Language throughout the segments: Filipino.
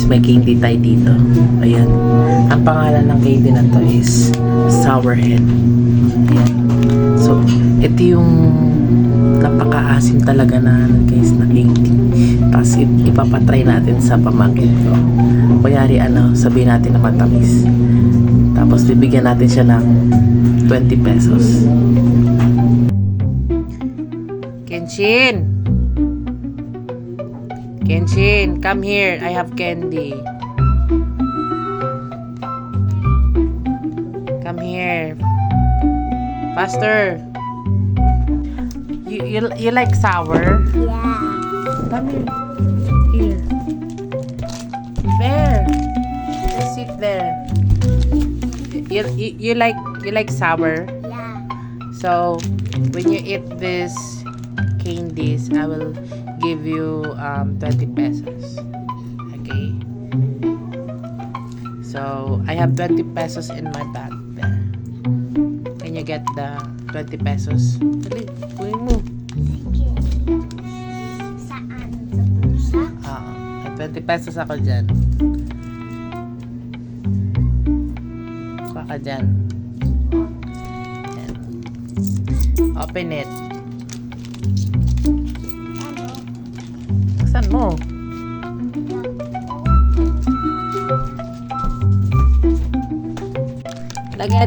guys, may candy tayo dito. Ayan. Ang pangalan ng candy na to is Sourhead. Ayan. So, ito yung napaka-asim talaga na guys na candy. Tapos ipapatry natin sa pamangkin ko. Kunyari sabihin natin na matamis. Tapos bibigyan natin siya ng 20 pesos. Kenshin! Kenshin, come here. I have candy. Come here. Faster. You like sour? Yeah. Come here. Here. There. Just sit there. You like sour? Yeah. So when you eat this candies, I will give you 20 pesos. Okay. So I have 20 pesos in my bag there. Can you get the 20 pesos? Dali, kunin mo. Sige. Saan? Sa pusa? May 20 pesos ako dyan. Kuha ka dyan. Yan. Open it. Ano? Saan mo? Lagay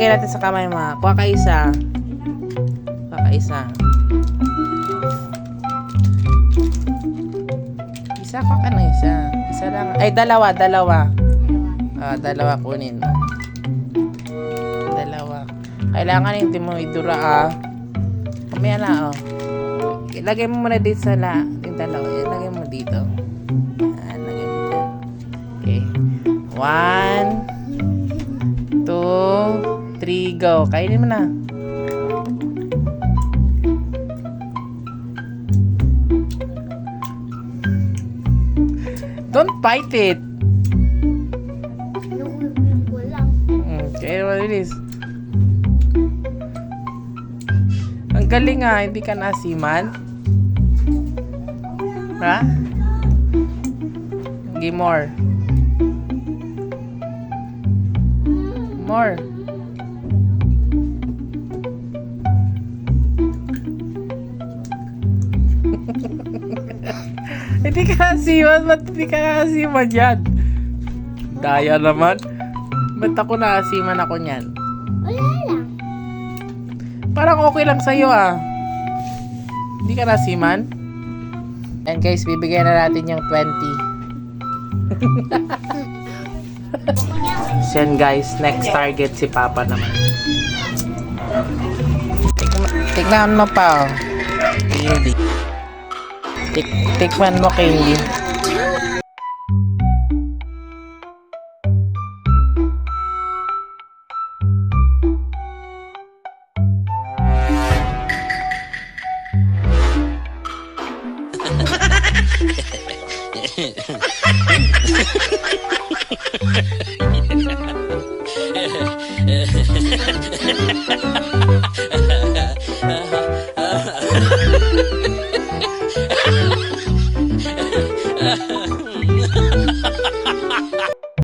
natin sa kamay mo. Kuha ka isa. Kuha ka isa. Isa, kuha ka na isa. Isa lang. Ay, dalawa. Dalawa kunin mo. Dalawa. Kailangan hindi mo idura Kamaya na Lagay mo muna dito sa yung dalawa. Yan, lagay mo dito. Yan, lagay mo dyan. Okay. 1, 2, 3, go. Kainin mo na. Don't bite it. Inuubin ko lang. Kaya mabilis. Ang galing hindi ka nasiman. Ha? Give more. More. Hindi ka nasiman. Ba't hindi ka nasiman yan? Daya naman. Ba't ako nasiman ako niyan? Wala lang. Parang okay lang sa'yo Hindi ka nasiman? And guys, bibigyan na natin yung 20. So yan guys, next target si Papa naman. Tignan mo pa Candy. Tikman mo candy.